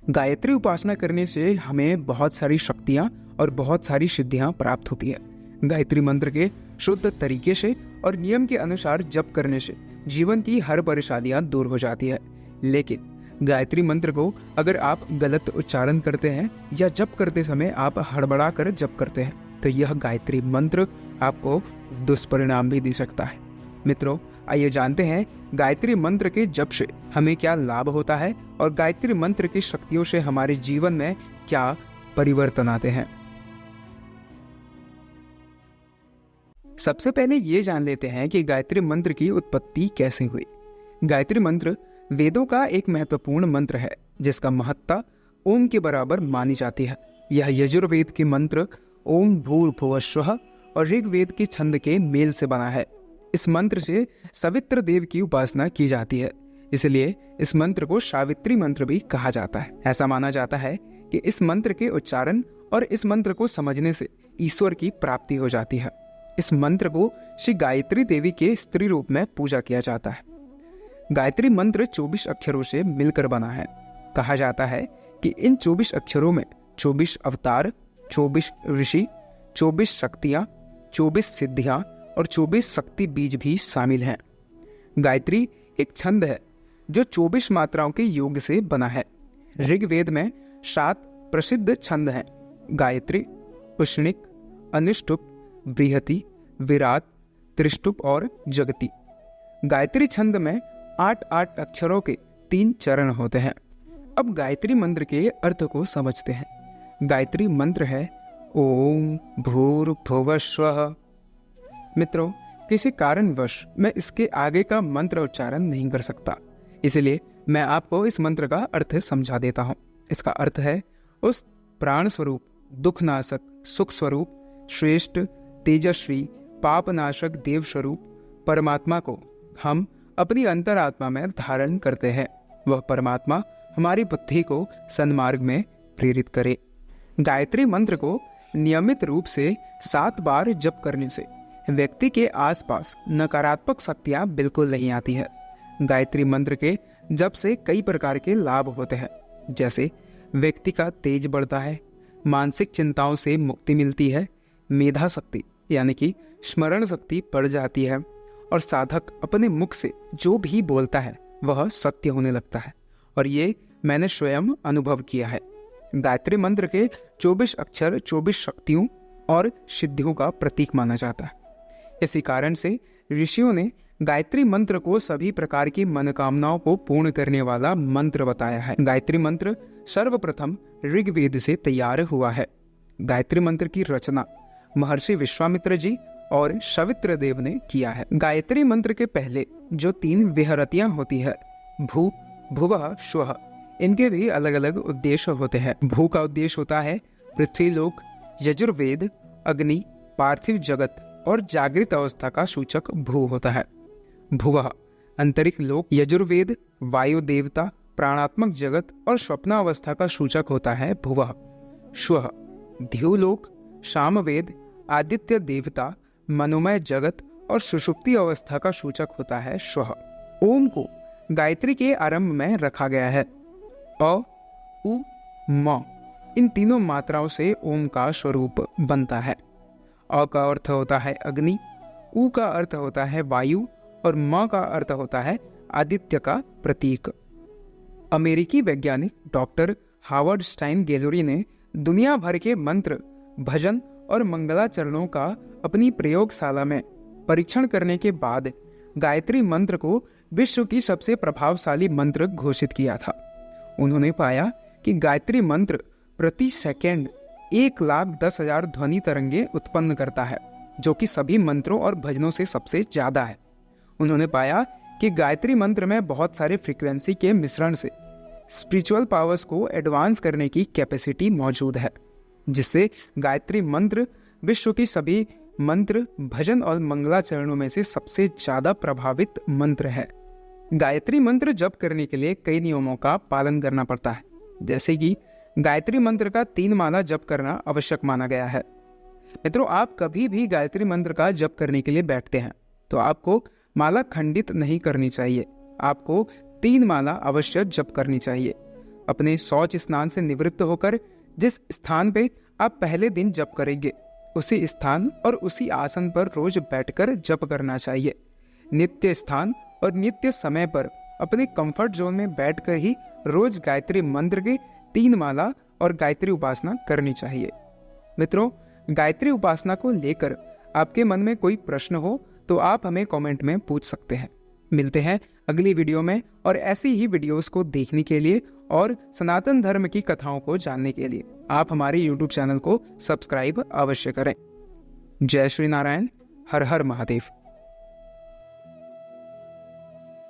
गायत्री उपासना करने से हमें बहुत सारी शक्तियाँ और बहुत सारी सिद्धियाँ प्राप्त होती है। गायत्री मंत्र के शुद्ध तरीके से और नियम के अनुसार जप करने से जीवन की हर परेशानियाँ दूर हो जाती है। लेकिन गायत्री मंत्र को अगर आप गलत उच्चारण करते हैं या जप करते समय आप हड़बड़ा कर जप करते हैं तो यह गायत्री मंत्र आपको दुष्परिणाम भी दे सकता है। मित्रों, आइए जानते हैं गायत्री मंत्र के जप से हमें क्या लाभ होता है और गायत्री मंत्र की शक्तियों से हमारे जीवन में क्या परिवर्तन आते हैं। सबसे पहले ये जान लेते हैं कि गायत्री मंत्र की उत्पत्ति कैसे हुई। गायत्री मंत्र वेदों का एक महत्वपूर्ण मंत्र है जिसका महत्ता ओम के बराबर मानी जाती है। यह यजुर्वेद के मंत्र ओम भूर्भुवस्वः और ऋग्वेद के छंद के मेल से बना है। इस मंत्र से सवित्र देव की उपासना की जाती है, इसलिए इस मंत्र को सावित्री मंत्र भी कहा जाता है। ऐसा माना जाता है कि इस मंत्र के उच्चारण और इस मंत्र को समझने से ईश्वर की प्राप्ति हो जाती है। इस मंत्र को श्री गायत्री देवी के स्त्री रूप में पूजा किया जाता है। गायत्री मंत्र 24 अक्षरों से मिलकर बना है। कहा जाता है कि इन 24 अक्षरों में 24 अवतार, 24 ऋषि, 24 शक्तियाँ, 24 सिद्धियाँ और 24 शक्ति बीज भी शामिल हैं। गायत्री एक छंद है जो 24 मात्राओं के योग से बना है। ऋग्वेद में 7 प्रसिद्ध छंद हैं: गायत्री, उष्णिक, अनुष्टुप, बृहति, विराट, त्रिष्टुप और जगति। गायत्री छंद में 8-8 अक्षरों के 3 चरण होते हैं। अब गायत्री मंत्र के अर्थ को समझते हैं। गायत्री मंत्र है ओम भूर्भुवस्वः। मित्रों, किसी कारणवश मैं इसके आगे का मंत्र उच्चारण नहीं कर सकता, इसलिए मैं आपको इस मंत्र का अर्थ समझा देता हूँ। इसका अर्थ है उस प्राण स्वरूप, दुखनाशक, सुख स्वरूप, श्रेष्ठ, तेजस्वी, पापनाशक देव स्वरूप परमात्मा को हम अपनी अंतरात्मा में धारण करते हैं। वह परमात्मा हमारी बुद्धि को सन्मार्ग में प्रेरित करे। गायत्री मंत्र को नियमित रूप से 7 बार जप करने से व्यक्ति के आसपास नकारात्मक शक्तियाँ बिल्कुल नहीं आती है। गायत्री मंत्र के जप से कई प्रकार के लाभ होते हैं, जैसे व्यक्ति का तेज बढ़ता है, मानसिक चिंताओं से मुक्ति मिलती है, मेधा शक्ति यानी कि स्मरण शक्ति बढ़ जाती है और साधक अपने मुख से जो भी बोलता है वह सत्य होने लगता है। और ये मैंने स्वयं अनुभव किया है। गायत्री मंत्र के 24 अक्षर 24 शक्तियों और सिद्धियों का प्रतीक माना जाता है। इसी कारण से ऋषियों ने गायत्री मंत्र को सभी प्रकार की मनोकामनाओं को पूर्ण करने वाला मंत्र बताया है। गायत्री मंत्र सर्वप्रथम ऋग्वेद से तैयार हुआ है। गायत्री मंत्र की रचना महर्षि विश्वामित्र जी और सवित्र देव ने किया है। गायत्री मंत्र के पहले जो 3 विहरतियां होती है, भू, भुवः, स्वः, इनके भी अलग अलग उद्देश्य होते हैं। भू का उद्देश्य होता है पृथ्वी लोक, यजुर्वेद, अग्नि, पार्थिव जगत और जागृत अवस्था का सूचक भू होता है। भुवः अंतरिक्ष लोक, यजुर्वेद, वायु देवता, प्राणात्मक जगत और स्वप्नावस्था का सूचक होता है भुवः। स्वः ध्युलोक, सामवेद, आदित्य देवता, मनोमय जगत और सुषुप्ति अवस्था का सूचक होता है स्वः। ओम को गायत्री के आरंभ में रखा गया है। अ, उ, म इन तीनों मात्राओं से ओम का स्वरूप बनता है। अ का अर्थ होता है अग्नि, उ का अर्थ होता है वायु और म का अर्थ होता है आदित्य का प्रतीक। अमेरिकी वैज्ञानिक डॉक्टर हावर्ड स्टाइन गैलोरी ने दुनिया भर के मंत्र, भजन और मंगलाचरणों का अपनी प्रयोगशाला में परीक्षण करने के बाद गायत्री मंत्र को विश्व की सबसे प्रभावशाली मंत्र घोषित किया था। उन्होंने पाया कि गायत्री मंत्र प्रति सेकंड 1,10,000 ध्वनि तरंगे उत्पन्न करता है, जो कि सभी मंत्रों और भजनों से सबसे ज्यादा है। उन्होंने पाया कि गायत्री मंत्र में बहुत सारे फ्रीक्वेंसी के मिश्रण से स्पिरिचुअल पावर्स को एडवांस करने की कैपेसिटी मौजूद है, जिससे गायत्री मंत्र विश्व की सभी मंत्र, भजन और मंगलाचरणों में से सबसे ज्यादा प्रभावित मंत्र है। गायत्री मंत्र जप करने के लिए कई नियमों का पालन करना पड़ता है, जैसे कि गायत्री मंत्र का 3 माला जप करना आवश्यक माना गया है। मित्रों, आप कभी भी गायत्री मंत्र का जप करने के लिए बैठते हैं तो आपको माला खंडित नहीं करनी चाहिए। आपको 3 माला अवश्य जप करनी चाहिए। अपने शौच स्नान से निवृत्त होकर जिस स्थान पे आप पहले दिन जप करेंगे उसी स्थान और उसी आसन पर रोज बैठकर जप करना चाहिए। नित्य स्थान और नित्य समय पर अपने कंफर्ट जोन में बैठकर ही रोज गायत्री मंत्र की 3 माला और गायत्री उपासना करनी चाहिए। मित्रों, गायत्री उपासना को लेकर आपके मन में कोई प्रश्न हो तो आप हमें कमेंट में पूछ सकते हैं। मिलते हैं अगली वीडियो में और ऐसी ही वीडियोस को देखने के लिए और सनातन धर्म की कथाओं को जानने के लिए आप हमारे YouTube चैनल को सब्सक्राइब अवश्य करें। जय श्री नारायण। हर हर महादेव।